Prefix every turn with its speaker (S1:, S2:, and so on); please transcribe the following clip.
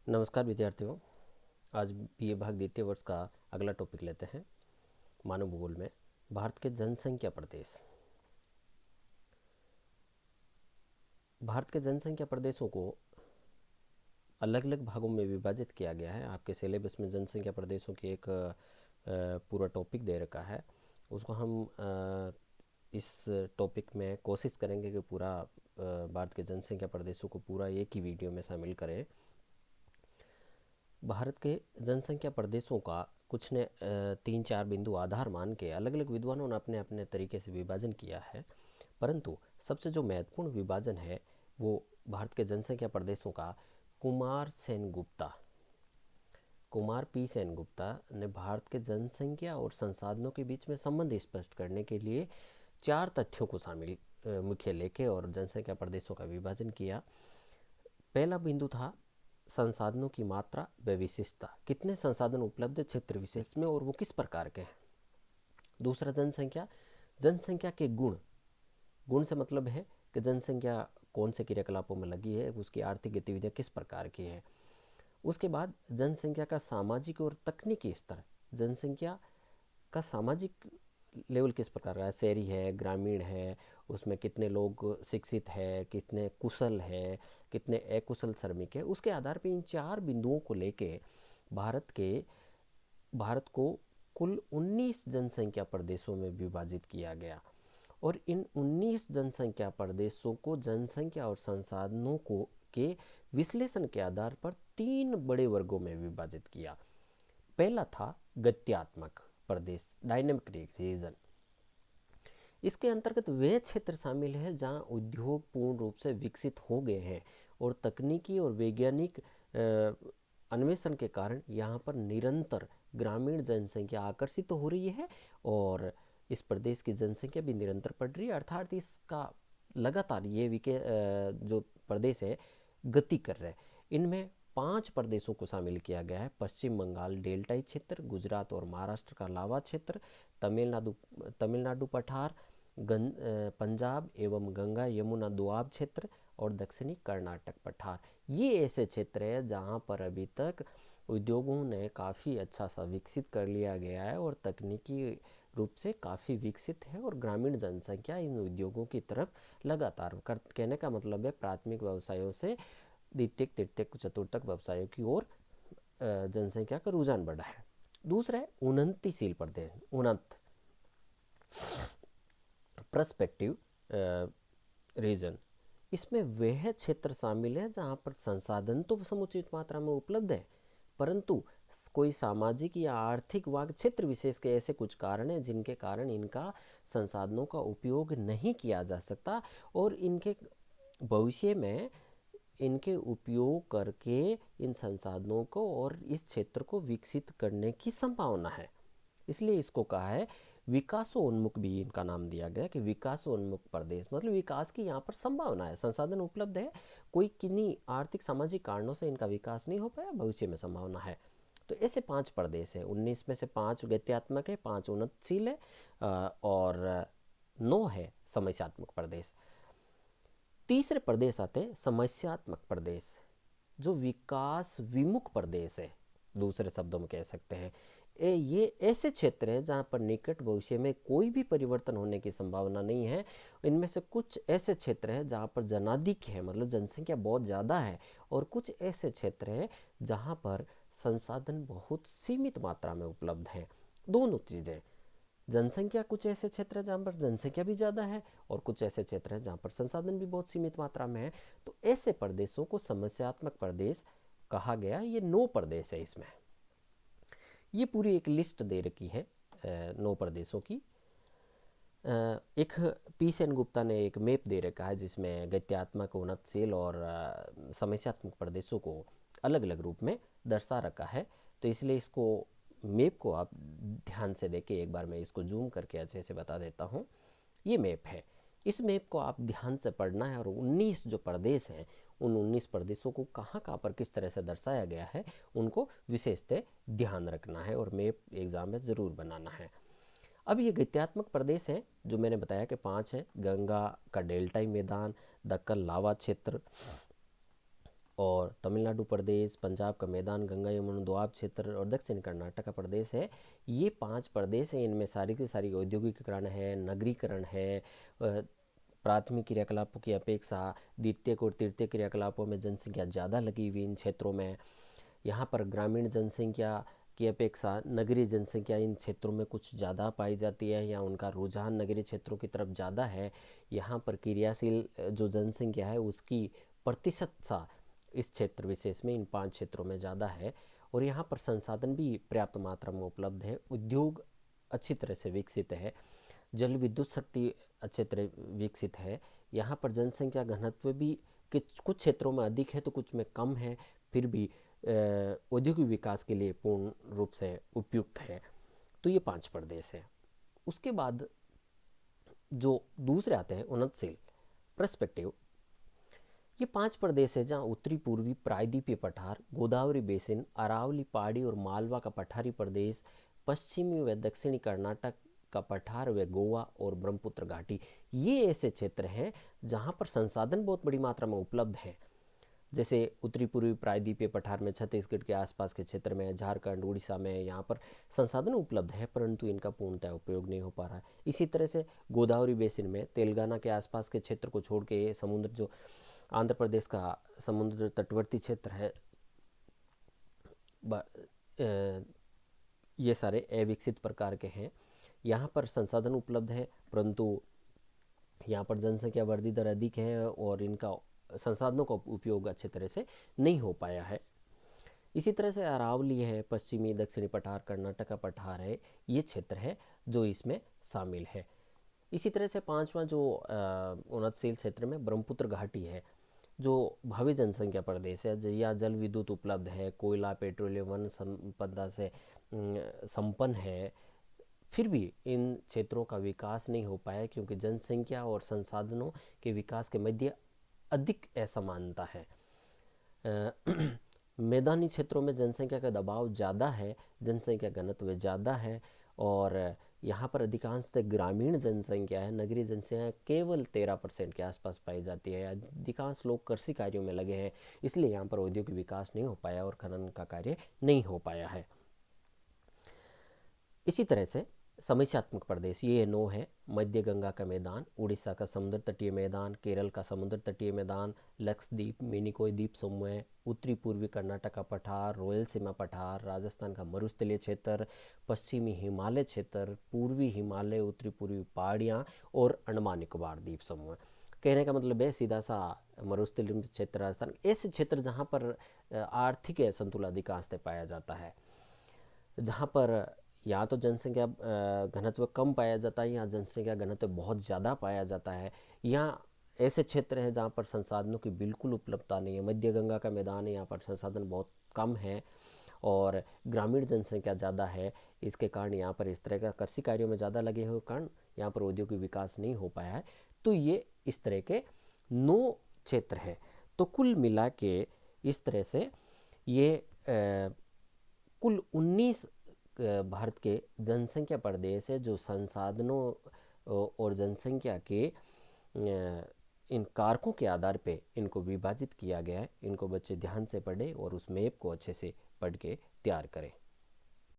S1: नमस्कार विद्यार्थियों। आज बीए भाग द्वितीय वर्ष का अगला टॉपिक लेते हैं मानव भूगोल में भारत के जनसंख्या प्रदेश। भारत के जनसंख्या प्रदेशों को अलग अलग भागों में विभाजित किया गया है। आपके सिलेबस में जनसंख्या प्रदेशों की एक पूरा टॉपिक दे रखा है। उसको हम इस टॉपिक में कोशिश करेंगे कि पूरा भारत के जनसंख्या प्रदेशों को पूरा एक ही वीडियो में शामिल करें। भारत के जनसंख्या प्रदेशों का कुछ ने 3-4 बिंदु आधार मान के अलग अलग विद्वानों ने अपने अपने तरीके से विभाजन किया है, परंतु सबसे जो महत्वपूर्ण विभाजन है वो भारत के जनसंख्या प्रदेशों का कुमार पी सेन गुप्ता ने भारत के जनसंख्या और संसाधनों के बीच में संबंध स्पष्ट करने के लिए 4 तथ्यों को शामिल मुख्य लेके और जनसंख्या प्रदेशों का विभाजन किया। पहला बिंदु था संसाधनों की मात्रा व विशिष्टता, कितने संसाधन उपलब्ध है क्षेत्र विशेष में और वो किस प्रकार के हैं। दूसरा जनसंख्या के गुण से मतलब है कि जनसंख्या कौन से क्रियाकलापों में लगी है, उसकी आर्थिक गतिविधियां किस प्रकार की है। उसके बाद जनसंख्या का सामाजिक और तकनीकी स्तर, जनसंख्या का सामाजिक लेवल किस प्रकार का है, शहरी है, ग्रामीण है, उसमें कितने लोग शिक्षित है, कितने कुशल है, कितने अकुशल श्रमिक है। उसके आधार पर इन 4 बिंदुओं को लेके भारत को कुल 19 जनसंख्या प्रदेशों में विभाजित किया गया और इन 19 जनसंख्या प्रदेशों को जनसंख्या और संसाधनों को के विश्लेषण के आधार पर 3 बड़े वर्गों में विभाजित किया। पहला था गत्यात्मक प्रदेश, डायनेमिक रीजन। इसके अंतर्गत वे क्षेत्र शामिल है जहां उद्योग पूर्ण रूप से विकसित हो गए हैं और तकनीकी और वैज्ञानिक अन्वेषण के कारण यहाँ पर निरंतर ग्रामीण जनसंख्या आकर्षित तो हो रही है और इस प्रदेश की जनसंख्या भी निरंतर बढ़ रही है, अर्थात इसका लगातार ये जो प्रदेश है गति कर रहे हैं। इनमें 5 प्रदेशों को शामिल किया गया है। पश्चिम बंगाल डेल्टाई क्षेत्र, गुजरात और महाराष्ट्र का लावा क्षेत्र, तमिलनाडु पठार, पंजाब एवं गंगा यमुना दोआब क्षेत्र और दक्षिणी कर्नाटक पठार। ये ऐसे क्षेत्र है जहाँ पर अभी तक उद्योगों ने काफ़ी अच्छा सा विकसित कर लिया गया है और तकनीकी रूप से काफ़ी विकसित है और ग्रामीण जनसंख्या इन उद्योगों की तरफ लगातार कहने का मतलब है प्राथमिक व्यवसायों से द्वितीयक तृतीयक चतुर्थक व्यवसायों की ओर जनसंख्या का रुझान बढ़ा है। दूसरा है उन्नतिशील प्रदेश, प्रस्पेक्टिव रीजन। इसमें वह क्षेत्र शामिल है जहाँ पर संसाधन तो समुचित मात्रा में उपलब्ध है, परंतु कोई सामाजिक या आर्थिक व क्षेत्र विशेष के ऐसे कुछ कारण हैं जिनके कारण इनका संसाधनों का उपयोग नहीं किया जा सकता और इनके भविष्य में इनके उपयोग करके इन संसाधनों को और इस क्षेत्र को विकसित करने की संभावना है। इसलिए इसको कहा है विकासोन्मुख, भी इनका नाम दिया गया कि विकासोन्मुख प्रदेश, मतलब विकास की यहाँ पर संभावना है, संसाधन उपलब्ध है, कोई किन्हीं आर्थिक सामाजिक कारणों से इनका विकास नहीं हो पाया, भविष्य में संभावना है। तो ऐसे 5 प्रदेश हैं, 19 में से 5 गत्यात्मक है, 5 उन्नतशील है और 9 है समस्यात्मक प्रदेश। तीसरे प्रदेश आते हैं समस्यात्मक प्रदेश, जो विकास विमुख प्रदेश है, दूसरे शब्दों में कह सकते हैं। ये ऐसे क्षेत्र हैं जहाँ पर निकट भविष्य में कोई भी परिवर्तन होने की संभावना नहीं है। इनमें से कुछ ऐसे क्षेत्र हैं जहाँ पर जनाधिक है, मतलब जनसंख्या बहुत ज़्यादा है, और कुछ ऐसे क्षेत्र हैं जहाँ पर संसाधन बहुत सीमित मात्रा में उपलब्ध हैं। दोनों चीज़ें, जनसंख्या कुछ ऐसे क्षेत्र है जहाँ पर जनसंख्या भी ज़्यादा है और कुछ ऐसे क्षेत्र है जहाँ पर संसाधन भी बहुत सीमित मात्रा में है। तो ऐसे प्रदेशों को समस्यात्मक प्रदेश कहा गया। ये 9 प्रदेश है, इसमें ये पूरी एक लिस्ट दे रखी है 9 प्रदेशों की। एक पी सेन गुप्ता ने एक मैप दे रखा है जिसमें गत्यात्मक, उन्नतशील और समस्यात्मक प्रदेशों को अलग अलग रूप में दर्शा रखा है। तो इसलिए इसको मैप को आप ध्यान से देखें। एक बार मैं इसको जूम करके अच्छे से बता देता हूँ। ये मैप है, इस मैप को आप ध्यान से पढ़ना है और 19 जो प्रदेश हैं उन 19 प्रदेशों को कहाँ कहाँ पर किस तरह से दर्शाया गया है उनको विशेषतः ध्यान रखना है और मैप एग्जाम में ज़रूर बनाना है। अब ये गत्यात्मक प्रदेश हैं जो मैंने बताया कि 5 है। गंगा का डेल्टाई मैदान, दक्कन लावा क्षेत्र और तमिलनाडु प्रदेश, पंजाब का मैदान, गंगा यमुना दोआब क्षेत्र और दक्षिण कर्नाटक का प्रदेश है। ये 5 प्रदेश हैं, इनमें सारी की सारी औद्योगिकीकरण है, नगरीकरण है, प्राथमिक क्रियाकलापों की अपेक्षा द्वितीयक और तृतीय क्रियाकलापों में जनसंख्या ज़्यादा लगी हुई इन क्षेत्रों में। यहाँ पर ग्रामीण जनसंख्या की अपेक्षा नगरीय जनसंख्या इन क्षेत्रों में कुछ ज़्यादा पाई जाती है, या उनका रुझान नगरीय क्षेत्रों की तरफ ज़्यादा है। यहाँ पर क्रियाशील जो जनसंख्या है उसकी प्रतिशत सा इस क्षेत्र विशेष में इन 5 क्षेत्रों में ज़्यादा है। और यहाँ पर संसाधन भी पर्याप्त मात्रा में उपलब्ध है, उद्योग अच्छी तरह से विकसित है, जल विद्युत शक्ति अच्छे तरह विकसित है। यहाँ पर जनसंख्या घनत्व भी कुछ क्षेत्रों में अधिक है तो कुछ में कम है, फिर भी औद्योगिक विकास के लिए पूर्ण रूप से उपयुक्त है। तो ये 5 प्रदेश हैं। उसके बाद जो दूसरे आते हैं उन्नतशील पर्सपेक्टिव, ये 5 प्रदेश है जहाँ उत्तरी पूर्वी प्रायद्वीपीय पठार, गोदावरी बेसिन, अरावली पहाड़ी और मालवा का पठारी प्रदेश, पश्चिमी व दक्षिणी कर्नाटक का पठार व गोवा और ब्रह्मपुत्र घाटी, ये ऐसे क्षेत्र हैं जहाँ पर संसाधन बहुत बड़ी मात्रा में उपलब्ध है। जैसे उत्तरी पूर्वी प्रायद्वीपीय पठार में, छत्तीसगढ़ के आसपास के क्षेत्र में, झारखंड, उड़ीसा में यहाँ पर संसाधन उपलब्ध है, परंतु इनका पूर्णतः उपयोग नहीं हो पा रहा है। इसी तरह से गोदावरी बेसिन में तेलंगाना के आसपास के क्षेत्र को छोड़ के समुद्र, जो आंध्र प्रदेश का समुद्र तटवर्ती क्षेत्र है, ये सारे अविकसित प्रकार के हैं। यहाँ पर संसाधन उपलब्ध है, परंतु यहाँ पर जनसंख्या वृद्धि दर अधिक है और इनका संसाधनों का उपयोग अच्छे तरह से नहीं हो पाया है। इसी तरह से अरावली है, पश्चिमी दक्षिणी पठार, कर्नाटक का पठार है, ये क्षेत्र है जो इसमें शामिल है। इसी तरह से 5वां जो उन्नतशील क्षेत्र में ब्रह्मपुत्र घाटी है, जो भावी जनसंख्या प्रदेश है, या जल विद्युत उपलब्ध है, कोयला, पेट्रोलियम, वन संपदा से संपन्न है, फिर भी इन क्षेत्रों का विकास नहीं हो पाया क्योंकि जनसंख्या और संसाधनों के विकास के मध्य अधिक असमानता है। मैदानी क्षेत्रों में जनसंख्या का दबाव ज़्यादा है, जनसंख्या घनत्व ज़्यादा है, और यहाँ पर अधिकांशतः ग्रामीण जनसंख्या है। नगरीय जनसंख्या केवल 13% के आसपास पाई जाती है। अधिकांश लोग कृषि कार्यों में लगे हैं, इसलिए यहाँ पर औद्योगिक विकास नहीं हो पाया और खनन का कार्य नहीं हो पाया है। इसी तरह से समस्यात्मक प्रदेश ये 9 है। मध्य गंगा का मैदान, उड़ीसा का समुद्र तटीय मैदान, केरल का समुद्र तटीय मैदान, लक्षद्वीप, मिनिकॉय द्वीप समूह, उत्तरी पूर्वी कर्नाटक का पठार, रायलसीमा पठार, राजस्थान का मरुस्थलीय क्षेत्र, पश्चिमी हिमालय क्षेत्र, पूर्वी हिमालय, उत्तरी पूर्वी पहाड़ियाँ और अंडमान निकोबार द्वीप समूह। कहने का मतलब है सीधा सा मरुस्थलीय क्षेत्र, राजस्थान, ऐसे क्षेत्र जहाँ पर आर्थिक संतुलन अधिकांशतः पाया जाता है, जहाँ पर या तो जनसंख्या घनत्व कम पाया जाता है या जनसंख्या घनत्व बहुत ज़्यादा पाया जाता है। यहाँ ऐसे क्षेत्र हैं जहाँ पर संसाधनों की बिल्कुल उपलब्धता नहीं है। मध्य गंगा का मैदान है, यहाँ पर संसाधन बहुत कम है और ग्रामीण जनसंख्या ज़्यादा है। इसके कारण यहाँ पर इस तरह का कृषि कार्यों में ज़्यादा लगे हुए कारण यहाँ पर औद्योगिक विकास नहीं हो पाया है। तो ये इस तरह के 9 क्षेत्र हैं। तो कुल मिला के इस तरह से ये कुल 19 भारत के जनसंख्या प्रदेश है जो संसाधनों और जनसंख्या के इन कारकों के आधार पे इनको विभाजित किया गया है। इनको बच्चे ध्यान से पढ़ें और उस मैप को अच्छे से पढ़ के तैयार करें।